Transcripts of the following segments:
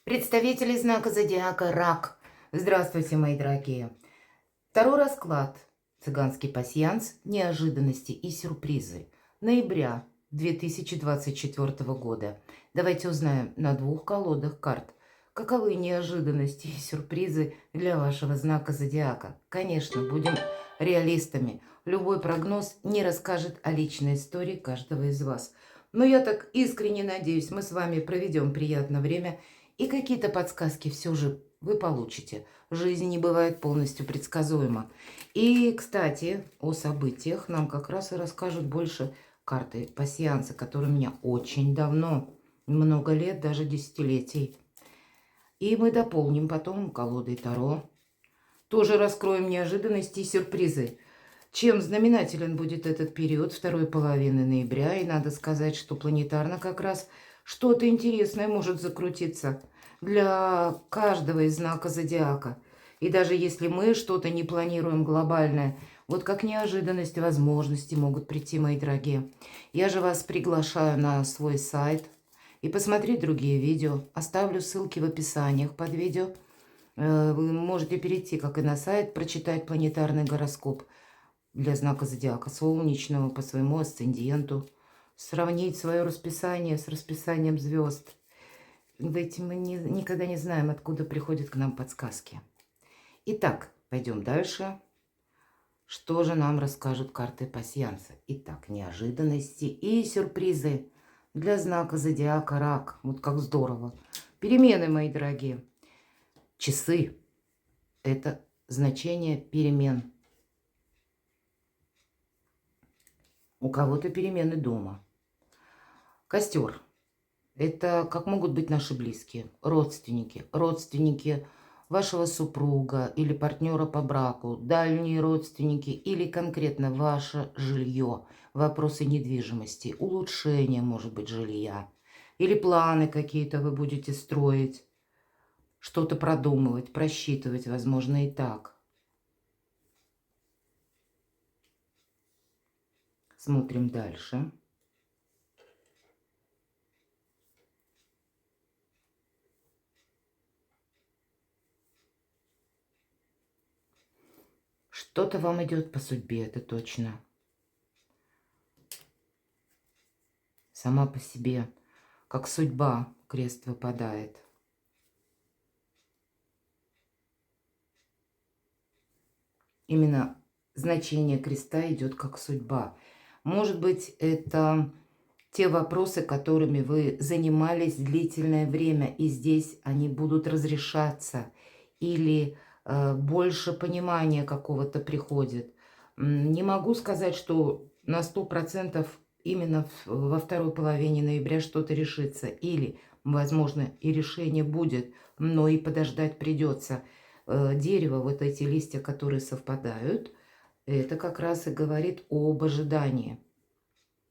Представители знака зодиака Рак. Здравствуйте, мои дорогие. Второй расклад. Цыганский пасьянс. Неожиданности и сюрпризы. Ноября 2024 года. Давайте узнаем на двух колодах карт, каковы неожиданности и сюрпризы для вашего знака зодиака. Конечно, будем реалистами. Любой прогноз не расскажет о личной истории каждого из вас. Но я так искренне надеюсь, мы с вами проведем приятное время, и какие-то подсказки все же вы получите. Жизнь не бывает полностью предсказуема. И, кстати, о событиях нам как раз и расскажут больше карты пасьянса, которые у меня очень давно, много лет, даже десятилетий. И мы дополним потом колодой Таро. Тоже раскроем неожиданности и сюрпризы. Чем знаменателен будет этот период второй половины ноября. И надо сказать, что планетарно как раз что-то интересное может закрутиться для каждого из знака зодиака. И даже если мы что-то не планируем глобальное, вот как неожиданность, возможности могут прийти, мои дорогие. Я же вас приглашаю на свой сайт и посмотреть другие видео. Оставлю ссылки в описаниях под видео. Вы можете перейти, как и на сайт, прочитать планетарный гороскоп для знака зодиака солнечного по своему асценденту, сравнить свое расписание с расписанием звезд. Ведь мы никогда не знаем, откуда приходят к нам подсказки. Итак, пойдем дальше. Что же нам расскажут карты пасьянса? Итак, неожиданности и сюрпризы для знака зодиака Рак. Вот как здорово. Перемены, мои дорогие. Часы – это значение перемен. У кого-то перемены дома. Костер. Это как могут быть наши близкие, родственники вашего супруга или партнера по браку, дальние родственники или конкретно ваше жилье, вопросы недвижимости, улучшение, может быть, жилья, или планы какие-то вы будете строить, что-то продумывать, просчитывать, возможно, и так. Смотрим дальше. Что-то вам идет по судьбе, это точно. Сама по себе, как судьба, крест выпадает. Именно значение креста идет как судьба. Может быть, это те вопросы, которыми вы занимались длительное время, и здесь они будут разрешаться, или больше понимания какого-то приходит. Не могу сказать, что на 100% именно во второй половине ноября что-то решится, или, возможно, и решение будет, но и подождать придется. Дерево, вот эти листья, которые совпадают, это как раз и говорит об ожидании.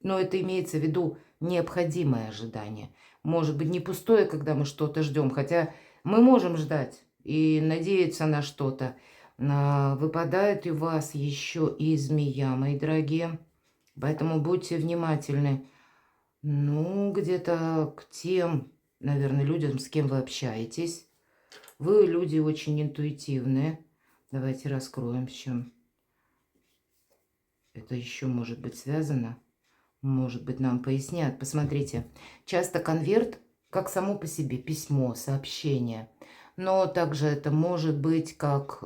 Но это имеется в виду необходимое ожидание. Может быть, не пустое, когда мы что-то ждем, хотя мы можем ждать и надеяться на что-то. Выпадает и у вас еще и змея, мои дорогие. Поэтому будьте внимательны. Ну, где-то к тем, наверное, людям, с кем вы общаетесь. Вы люди очень интуитивные. Давайте раскроем, с чем это еще может быть связано. Может быть, нам пояснят. Посмотрите, часто конверт как само по себе письмо, сообщение. Но также это может быть как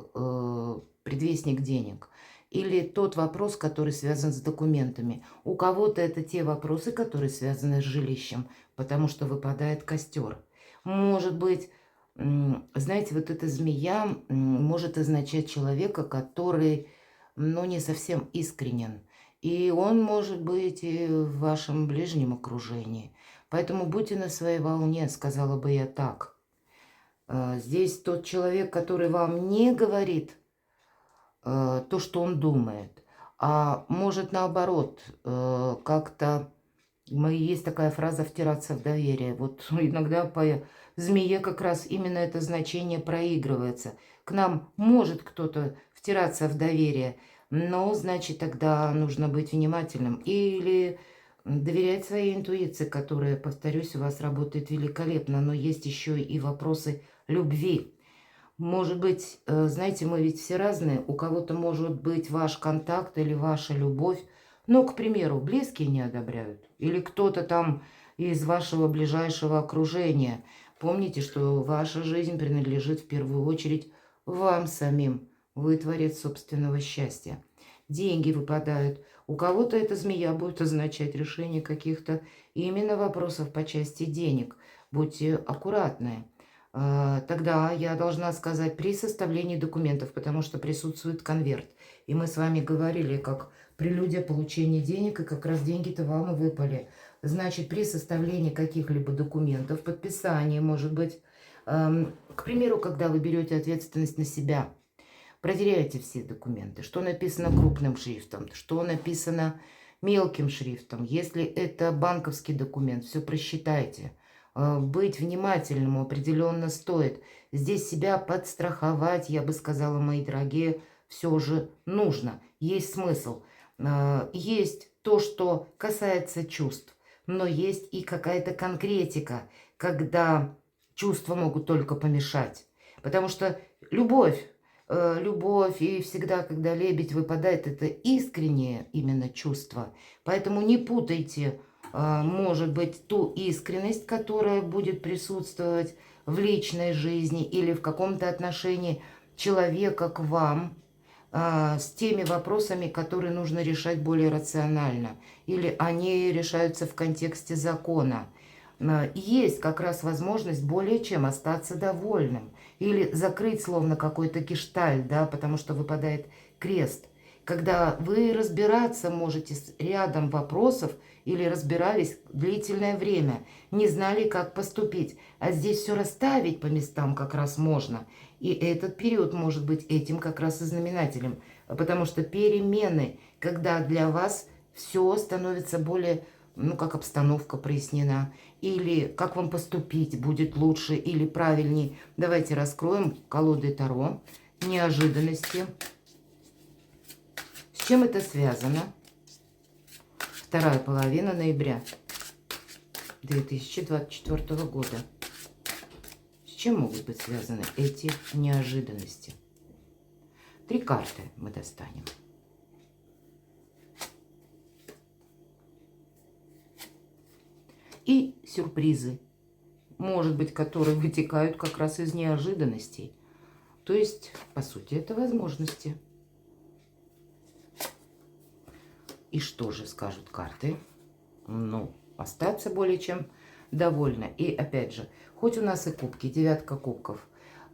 предвестник денег. Или тот вопрос, который связан с документами. У кого-то это те вопросы, которые связаны с жилищем, потому что выпадает костер. Может быть, знаете, вот эта змея может означать человека, который, ну, не совсем искренен. И он может быть и в вашем ближнем окружении. Поэтому будьте на своей волне, сказала бы я так. Здесь тот человек, который вам не говорит то, что он думает, а может наоборот как-то... Есть такая фраза «втираться в доверие». Вот иногда по змее как раз именно это значение проигрывается. К нам может кто-то втираться в доверие, но, значит, тогда нужно быть внимательным. Или Доверять своей интуиции, которая, повторюсь, у вас работает великолепно, но есть еще и вопросы любви. Может быть, знаете, мы ведь все разные. У кого-то может быть ваш контакт или ваша любовь. Но, к примеру, близкие не одобряют. Или кто-то там из вашего ближайшего окружения. Помните, что ваша жизнь принадлежит в первую очередь вам самим. Вы творец собственного счастья. Деньги выпадают. У кого-то эта змея будет означать решение каких-то именно вопросов по части денег. Будьте аккуратны. Тогда я должна сказать при составлении документов, потому что присутствует конверт. И мы с вами говорили, как прелюдия получения денег, и как раз деньги-то вам и выпали. Значит, при составлении каких-либо документов, подписании, может быть, к примеру, когда вы берете ответственность на себя, проверяйте все документы, что написано крупным шрифтом, что написано мелким шрифтом. Если это банковский документ, все просчитайте. Быть внимательным определенно стоит. Здесь себя подстраховать, я бы сказала, мои дорогие, все же нужно. Есть смысл. Есть то, что касается чувств, но есть и какая-то конкретика, когда чувства могут только помешать. Потому что любовь и всегда, когда лебедь выпадает, это искреннее именно чувство. Поэтому не путайте, может быть, ту искренность, которая будет присутствовать в личной жизни или в каком-то отношении человека к вам, с теми вопросами, которые нужно решать более рационально. Или они решаются в контексте закона. Есть как раз возможность более чем остаться довольным. Или закрыть словно какой-то гештальт, да, потому что выпадает крест. Когда вы разбираться можете с рядом вопросов или разбирались длительное время, не знали, как поступить. А здесь все расставить по местам как раз можно. И этот период может быть этим как раз и знаменателем. Потому что перемены, когда для вас все становится более, как обстановка прояснена, или как вам поступить будет лучше или правильнее. Давайте раскроем колоды Таро. Неожиданности. С чем это связано? Вторая половина ноября 2024 года. С чем могут быть связаны эти неожиданности? 3 карты мы достанем. И сюрпризы, может быть, которые вытекают как раз из неожиданностей. То есть, по сути, это возможности. И что же скажут карты? Остаться более чем довольна. И опять же, хоть у нас и кубки, 9 кубков,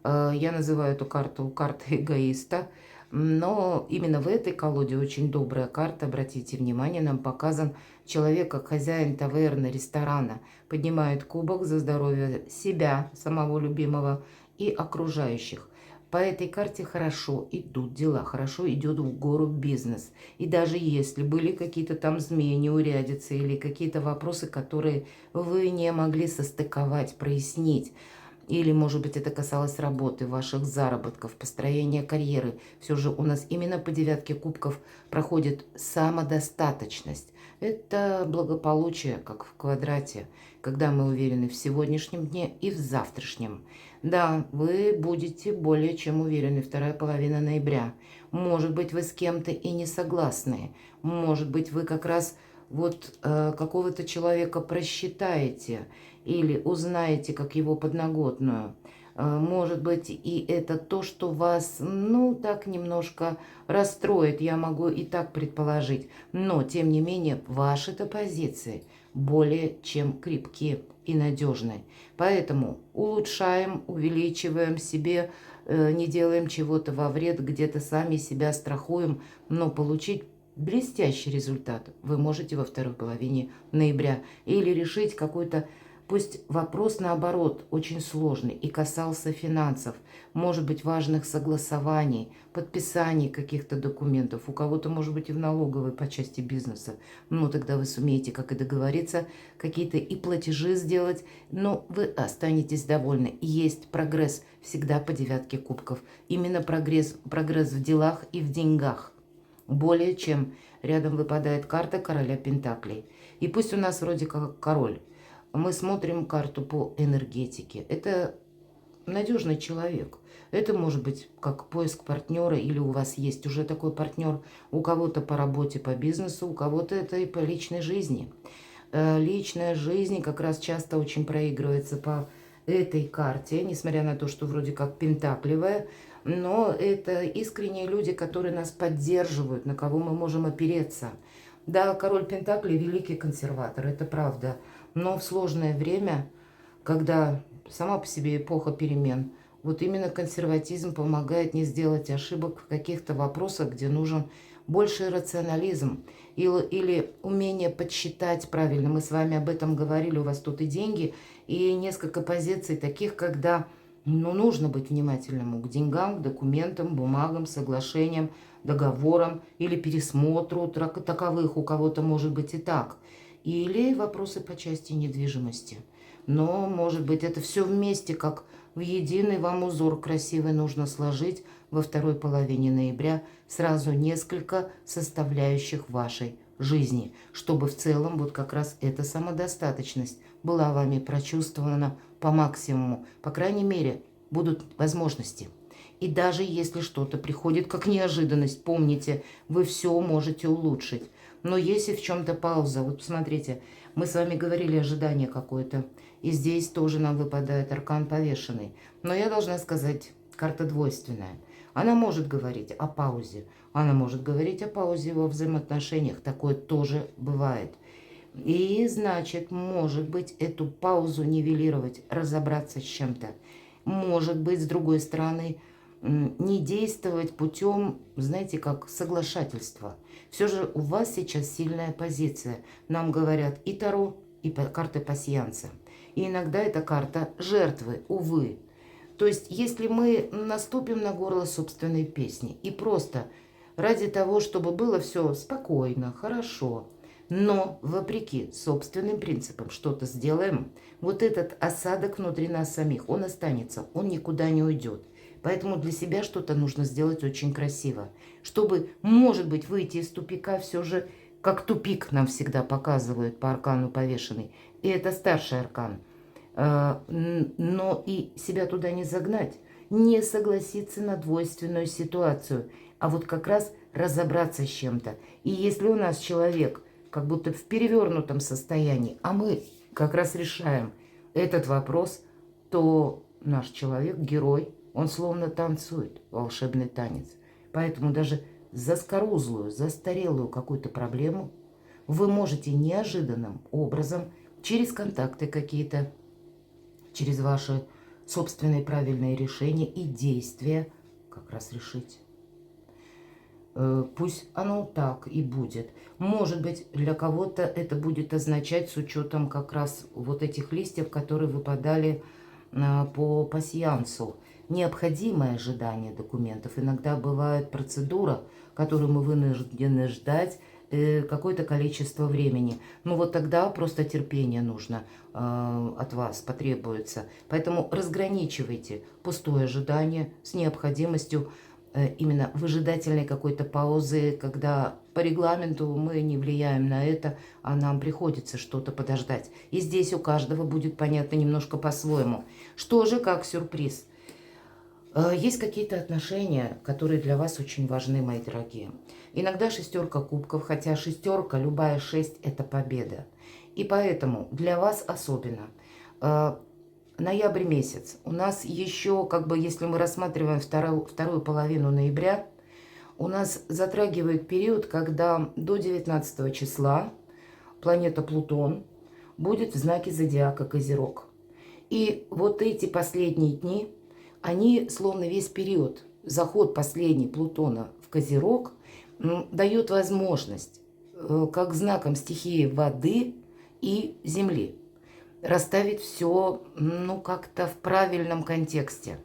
я называю эту карту картой эгоиста, но именно в этой колоде очень добрая карта, обратите внимание, нам показан человек как хозяин таверны, ресторана, поднимает кубок за здоровье себя, самого любимого, и окружающих. По этой карте хорошо идут дела, хорошо идет в гору бизнес. И даже если были какие-то там змеи, неурядицы или какие-то вопросы, которые вы не могли состыковать, прояснить, или, может быть, это касалось работы, ваших заработков, построения карьеры. Все же у нас именно по 9 кубков проходит самодостаточность. Это благополучие, как в квадрате, когда мы уверены в сегодняшнем дне и в завтрашнем. Да, вы будете более чем уверены. Вторая половина ноября. Может быть, вы с кем-то и не согласны. Может быть, вы как раз какого-то человека просчитаете или узнаете как его подноготную. Может быть, и это то, что вас, так немножко расстроит, я могу и так предположить. Но, тем не менее, ваши-то позиции более чем крепкие и надежные. Поэтому улучшаем, увеличиваем себе, не делаем чего-то во вред, где-то сами себя страхуем, но получить блестящий результат вы можете во второй половине ноября. Или решить какой-то, пусть вопрос наоборот очень сложный и касался финансов, может быть важных согласований, подписаний каких-то документов, у кого-то может быть и в налоговой по части бизнеса. Тогда вы сумеете, как и договориться, какие-то и платежи сделать, но вы останетесь довольны. Есть прогресс всегда по 9 кубков. Именно прогресс в делах и в деньгах. Более чем рядом выпадает карта короля пентаклей. И пусть у нас вроде как король, мы смотрим карту по энергетике. Это надежный человек. Это может быть как поиск партнера, или у вас есть уже такой партнер, у кого-то по работе, по бизнесу, у кого-то это и по личной жизни. Личная жизнь как раз часто очень проигрывается по этой карте, несмотря на то, что вроде как пентакливая, но это искренние люди, которые нас поддерживают, на кого мы можем опереться. Да, король Пентаклей – великий консерватор, это правда, но в сложное время, когда сама по себе эпоха перемен, вот именно консерватизм помогает не сделать ошибок в каких-то вопросах, где нужен больший рационализм или умение подсчитать правильно. Мы с вами об этом говорили, у вас тут и деньги, и несколько позиций таких, когда нужно быть внимательным к деньгам, к документам, бумагам, соглашениям, договорам или пересмотру таковых, у кого-то может быть и так. Или вопросы по части недвижимости. Но, может быть, это все вместе, как в единый вам узор красивый нужно сложить во второй половине ноября сразу несколько составляющих вашей жизни, чтобы в целом вот как раз эта самодостаточность была вами прочувствована по максимуму. По крайней мере, будут возможности. И даже если что-то приходит как неожиданность, помните, вы все можете улучшить. Но если в чем-то пауза, вот посмотрите, мы с вами говорили ожидание какое-то, и здесь тоже нам выпадает аркан повешенный. Но я должна сказать, карта двойственная. Она может говорить о паузе, она может говорить о паузе во взаимоотношениях, такое тоже бывает. И значит, может быть, эту паузу нивелировать, разобраться с чем-то. Может быть, с другой стороны, не действовать путем, знаете, как соглашательства. Все же у вас сейчас сильная позиция. Нам говорят и Таро, и карты пасьянса. И иногда это карта жертвы, увы. То есть, если мы наступим на горло собственной песни и просто ради того, чтобы было все спокойно, хорошо, но вопреки собственным принципам что-то сделаем, вот этот осадок внутри нас самих, он останется, он никуда не уйдет. Поэтому для себя что-то нужно сделать очень красиво, чтобы, может быть, выйти из тупика все же, как тупик нам всегда показывают по аркану повешенный. И это старший аркан. Но и себя туда не загнать, не согласиться на двойственную ситуацию, а вот как раз разобраться с чем-то. И если у нас человек как будто в перевернутом состоянии, а мы как раз решаем этот вопрос, то наш человек, герой, он словно танцует волшебный танец. Поэтому даже заскорузлую, застарелую какую-то проблему вы можете неожиданным образом через контакты какие-то, через ваши собственные правильные решения и действия как раз решить. Пусть оно так и будет. Может быть, для кого-то это будет означать с учетом как раз вот этих листьев, которые выпадали по пасьянсу. Необходимое ожидание документов. Иногда бывает процедура, которую мы вынуждены ждать какое-то количество времени. Ну вот тогда просто терпение нужно от вас, потребуется. Поэтому разграничивайте пустое ожидание с необходимостью именно выжидательной какой-то паузы, когда по регламенту мы не влияем на это, а нам приходится что-то подождать. И здесь у каждого будет понятно немножко по-своему. Что же как сюрприз? Есть какие-то отношения, которые для вас очень важны, мои дорогие. Иногда шестерка кубков, хотя шестерка, любая 6 – это победа. И поэтому для вас особенно ноябрь месяц. У нас еще, как бы, если мы рассматриваем вторую половину ноября, у нас затрагивает период, когда до 19 числа планета Плутон будет в знаке зодиака Козерог. И вот эти последние дни, они словно весь период, заход последний Плутона в Козерог, дает возможность, как знаком стихии воды и земли, расставить все, как-то в правильном контексте.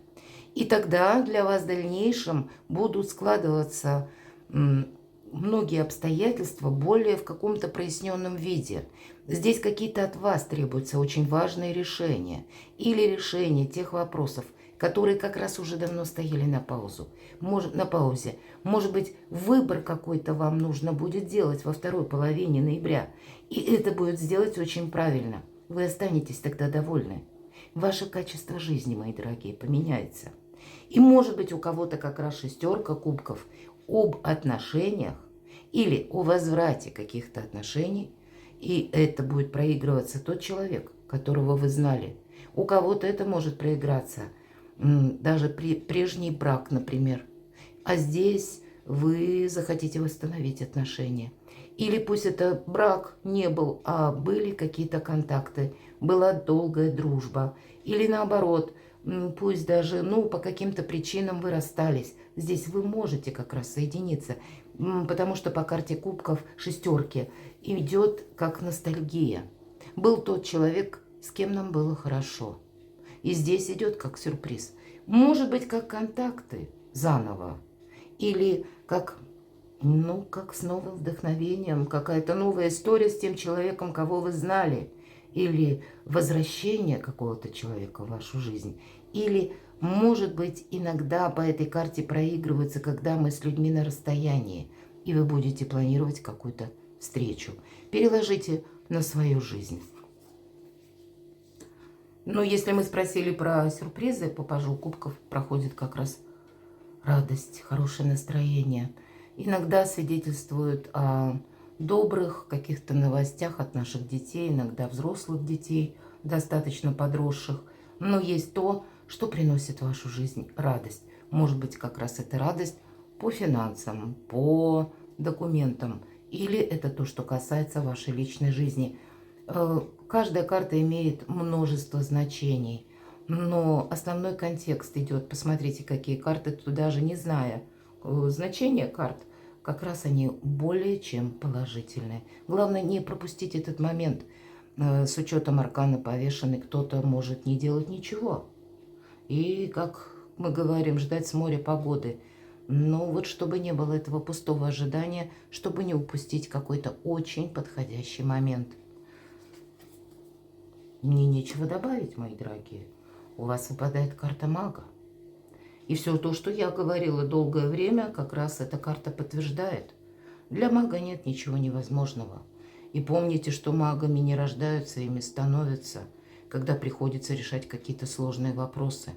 И тогда для вас в дальнейшем будут складываться многие обстоятельства более в каком-то проясненном виде. Здесь какие-то от вас требуются очень важные решения или решение тех вопросов, которые как раз уже давно стояли на паузе. Может быть, выбор какой-то вам нужно будет делать во второй половине ноября. И это будет сделать очень правильно. Вы останетесь тогда довольны. Ваше качество жизни, мои дорогие, поменяется. И может быть, у кого-то как раз шестерка кубков об отношениях или о возврате каких-то отношений. И это будет проигрываться тот человек, которого вы знали. У кого-то это может проиграться. Даже прежний брак, например. А здесь вы захотите восстановить отношения. Или пусть это брак не был, а были какие-то контакты, была долгая дружба. Или наоборот, пусть даже по каким-то причинам вы расстались. Здесь вы можете как раз соединиться, потому что по карте кубков шестерки идет как ностальгия. Был тот человек, с кем нам было хорошо. И здесь идет как сюрприз. Может быть, как контакты заново. Или как с новым вдохновением. Какая-то новая история с тем человеком, кого вы знали. Или возвращение какого-то человека в вашу жизнь. Или, может быть, иногда по этой карте проигрывается, когда мы с людьми на расстоянии. И вы будете планировать какую-то встречу. Переложите на свою жизнь. Но если мы спросили про сюрпризы, по пажу кубков проходит как раз радость, хорошее настроение. Иногда свидетельствует о добрых каких-то новостях от наших детей, иногда взрослых детей, достаточно подросших. Но есть то, что приносит в вашу жизнь радость. Может быть, как раз это радость по финансам, по документам. Или это то, что касается вашей личной жизни. Каждая карта имеет множество значений, но основной контекст идет. Посмотрите, какие карты, тут даже не зная значения карт, как раз они более чем положительные. Главное не пропустить этот момент. С учетом аркана повешенный, кто-то может не делать ничего. И, как мы говорим, ждать с моря погоды. Но вот чтобы не было этого пустого ожидания, чтобы не упустить какой-то очень подходящий момент. Мне нечего добавить, мои дорогие. У вас выпадает карта мага. И все то, что я говорила долгое время, как раз эта карта подтверждает. Для мага нет ничего невозможного. И помните, что магами не рождаются, ими становятся, когда приходится решать какие-то сложные вопросы.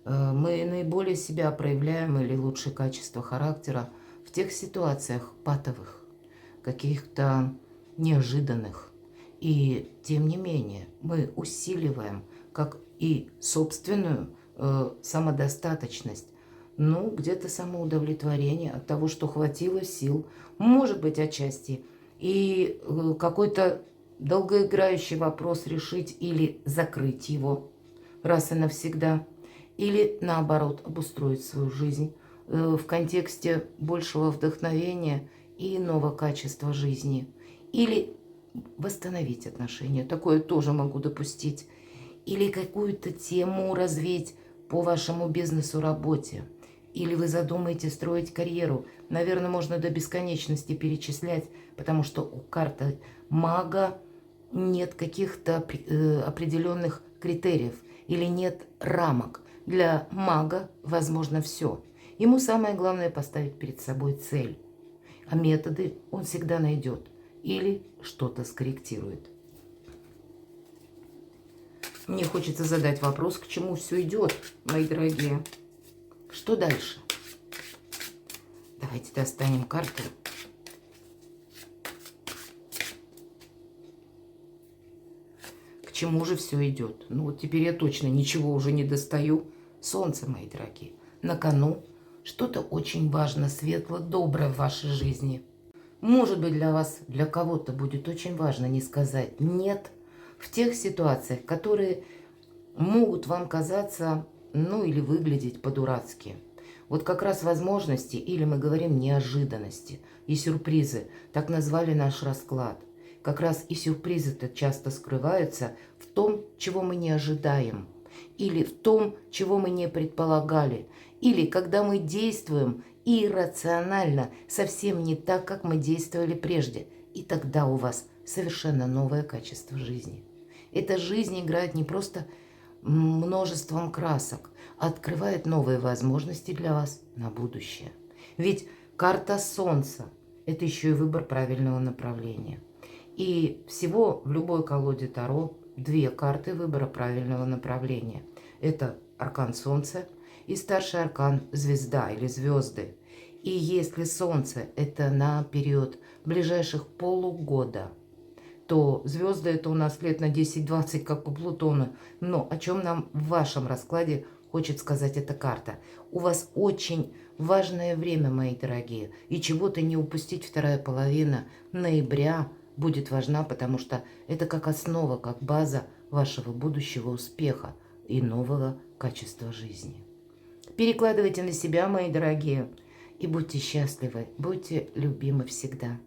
Мы наиболее себя проявляем, или лучшие качества характера, в тех ситуациях патовых, каких-то неожиданных. И тем не менее мы усиливаем как и собственную самодостаточность, где-то самоудовлетворение от того, что хватило сил, может быть, отчасти, и какой-то долгоиграющий вопрос решить или закрыть его раз и навсегда, или наоборот обустроить свою жизнь в контексте большего вдохновения и иного качества жизни, или восстановить отношения, такое тоже могу допустить, или какую-то тему развить по вашему бизнесу, работе, или вы задумаете строить карьеру. Наверное, можно до бесконечности перечислять, потому что у карты мага нет каких-то определенных критериев или нет рамок. Для мага возможно все. Ему самое главное поставить перед собой цель, а методы он всегда найдет или что-то скорректирует. Мне хочется задать вопрос, к чему все идет, мои дорогие. Что дальше? Давайте достанем карту. К чему же все идет? Вот теперь я точно ничего уже не достаю. Солнце, мои дорогие. На кону что-то очень важно, светло, доброе в вашей жизни. Может быть, для вас, для кого-то будет очень важно не сказать «нет» в тех ситуациях, которые могут вам казаться, или выглядеть по-дурацки. Вот как раз возможности, или мы говорим неожиданности и сюрпризы, так назвали наш расклад. Как раз и сюрпризы-то часто скрываются в том, чего мы не ожидаем, или в том, чего мы не предполагали, или когда мы действуем иррационально, совсем не так, как мы действовали прежде. И тогда у вас совершенно новое качество жизни. Эта жизнь играет не просто множеством красок, открывает новые возможности для вас на будущее. Ведь карта Солнца – это еще и выбор правильного направления. И всего в любой колоде Таро две карты выбора правильного направления. Это аркан Солнца и старший аркан Звезда или Звезды. И если Солнце – это на период ближайших полугода, то звезды это у нас лет на 10-20, как по Плутону. Но о чем нам в вашем раскладе хочет сказать эта карта? У вас очень важное время, мои дорогие, и чего-то не упустить вторая половина ноября будет важна, потому что это как основа, как база вашего будущего успеха и нового качества жизни. Перекладывайте на себя, мои дорогие, и будьте счастливы, будьте любимы всегда.